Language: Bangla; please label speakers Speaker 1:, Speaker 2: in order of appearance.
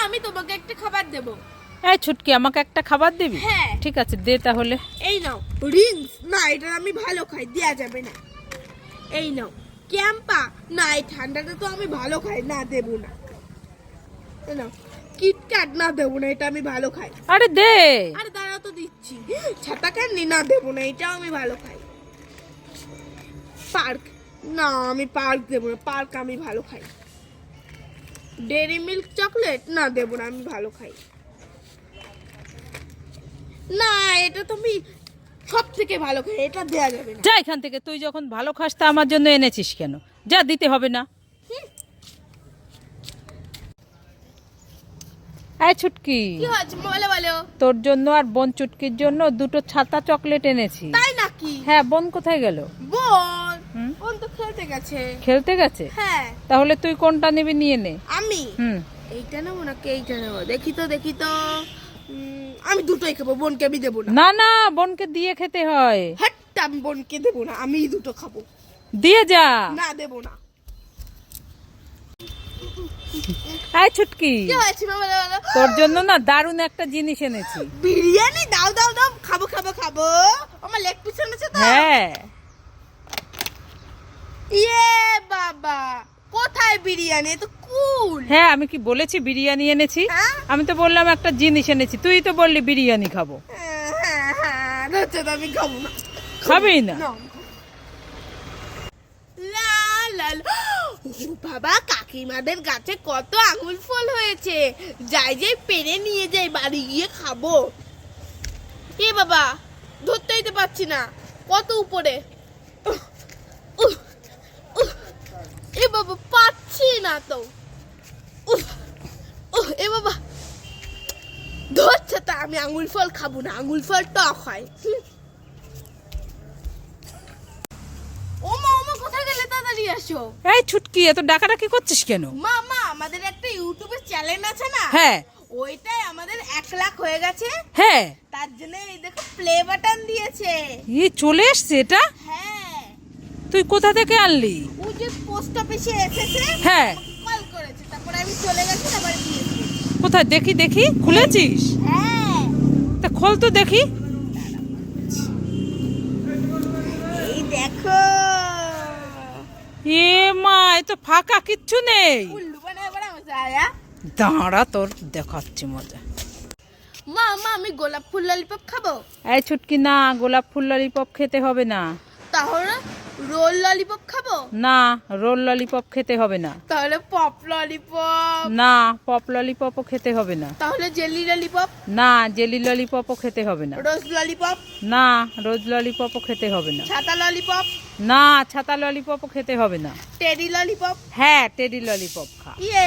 Speaker 1: আমি তোমাকে একটা খাবার দেব।
Speaker 2: এই ছুটকি, আমাকে একটা খাবার দিবি?
Speaker 1: হ্যাঁ
Speaker 2: ঠিক আছে, দে তাহলে।
Speaker 1: এই নাও রিংস। না, এটা আমি ভালো খাই, দেয়া যাবে না। এই নাও ক্যাম্পা। না, এই ঠান্ডাটা তো আমি ভালো খাই, না দেব না। এই নাও কিটক্যাট। না দেব না, এটা আমি ভালো খাই।
Speaker 2: আরে দে।
Speaker 1: আরে দাঁড়াও তো দিচ্ছি। ছাতা ক্যান্ডি। না দেব না, এটাও আমি ভালো খাই। পার্ক। না, আমি পার্ক দেব না, পার্ক আমি ভালো খাই। Dairy Milk chocolate. না দেব না, আমি ভালো খাই। না, এটা তুমি সব থেকে ভালো খাই, এটা দেয়া যাবে না।
Speaker 2: যা এখান থেকে, তুই যখন ভালো খাস তা আমার জন্য এনেছিস কেন? যা, দিতে হবে না। এই ছুটকি,
Speaker 1: কি হয়েছে বলো বলো।
Speaker 2: তোর জন্য আর বোন চুটকির জন্য দুটো ছাতা চকলেট এনেছি।
Speaker 1: তাই নাকি?
Speaker 2: হ্যাঁ, বোন কোথায় গেল?
Speaker 1: বোন
Speaker 2: হুম?
Speaker 1: বোন তো খেলতে গেছে।
Speaker 2: খেলতে গেছে?
Speaker 1: হ্যাঁ।
Speaker 2: তাহলে তুই কোনটা নিবি, নিয়ে নে।
Speaker 1: আমি এইটা নেবো নাকি এইটা নেবো? দেখি তো দেখি তো। আমি দুটোই খাবো, বোনকে আমি দেবো না।
Speaker 2: না না, বোনকে দিয়ে খেতে হয়।
Speaker 1: হ্যাঁ, আমি বোনকে দেবো না, আমি দুটো খাবো।
Speaker 2: দিয়ে যা।
Speaker 1: না দেবো না।
Speaker 2: এই ছুটকি,
Speaker 1: কি হয়েছে বলো বলো।
Speaker 2: তোর জন্য না দারুণ একটা জিনিস এনেছি।
Speaker 1: বিরিয়ানি দাও দাও দাও, খাবো খাবো খাবো। আমার লেগ পিস এনেছে তো।
Speaker 2: হ্যাঁ।
Speaker 1: ইয়ে বাবা, কোথায় বিরিয়ানি? তো কুল।
Speaker 2: হ্যাঁ, আমি কি বলেছি বিরিয়ানি এনেছি?
Speaker 1: হ্যাঁ?
Speaker 2: আমি তো বললাম একটা জিনিস এনেছি, তুই তো বললি বিরিয়ানি খাবো।
Speaker 1: হ্যাঁ, হচ্ছে তো আমি খাবো না।
Speaker 2: খাবি না?
Speaker 1: না। লা লা লা। ও বাবা, কাকিমাদের গাছে কত আঙুল ফল হয়েছে। যাই যাই পেরে নিয়ে যাই, বাড়ি গিয়ে খাবো। এ বাবা, ধরতেই তো পারছি না, কত উপরে। উহ, উহ, উহ। এ বাবা, পাচ্ছি না তো। উহ, উহ, এ বাবা ধরছে তা। আমি আঙুল ফল খাবো না, আঙুল ফল টক হয়। ওমা ওমা, কোথায় গেলে? তাড়াতাড়ি আসো।
Speaker 2: এই ছুটকি, এত ডাকাডাকি করছিস কেন?
Speaker 1: মা, আমাদের একটা ইউটিউবে চ্যানেল আছে না?
Speaker 2: হ্যাঁ
Speaker 1: ওইটাই আমাদের 1 লাখ হয়ে গেছে।
Speaker 2: হ্যাঁ।
Speaker 1: তার জন্য এই দেখো প্লে বাটন দিয়েছে।
Speaker 2: চলে এসছে এটা?
Speaker 1: হ্যাঁ,
Speaker 2: তুই কোথা থেকে আনলি?
Speaker 1: ওই যে পোস্ট অফিসে এসেছে।
Speaker 2: হ্যাঁ।
Speaker 1: কল করেছে, তারপরে আমি চলে গেছি, আবার দিয়েছি।
Speaker 2: কোথায় দেখি দেখি, খুলেছিস?
Speaker 1: হ্যাঁ,
Speaker 2: তা খোল তো দেখি।
Speaker 1: এই দেখো।
Speaker 2: এ মা, এ তো ফাঁকা, কিচ্ছু নেই।
Speaker 1: উল্লু বানায় বড় মজা আয়া।
Speaker 2: দাঁড়া, তোর দেখাচ্ছি মজা।
Speaker 1: মা, আমি গোলাপ ফুল ললিপপ খাবো।
Speaker 2: এই ছুটকি, না, গোলাপ ফুল ললিপপ খেতে হবে না।
Speaker 1: তাহলে রোল ললিপপ খাবো।
Speaker 2: না, রোল ললিপপ খেতে হবে না।
Speaker 1: তাহলে পপ ললিপপ।
Speaker 2: না, পপ ললিপপও খেতে হবে না।
Speaker 1: তাহলে জেলি ললিপপ।
Speaker 2: না, জেলি ললিপপও খেতে হবে না।
Speaker 1: রোজ ললিপপ।
Speaker 2: না, রোজ ললিপপও খেতে হবে না।
Speaker 1: ছাতা ললিপপ।
Speaker 2: না, ছাতা ললিপপও খেতে হবে না।
Speaker 1: Teddy lollipop.
Speaker 2: হ্যাঁ, টেডি ললিপপ খা।
Speaker 1: ইয়ে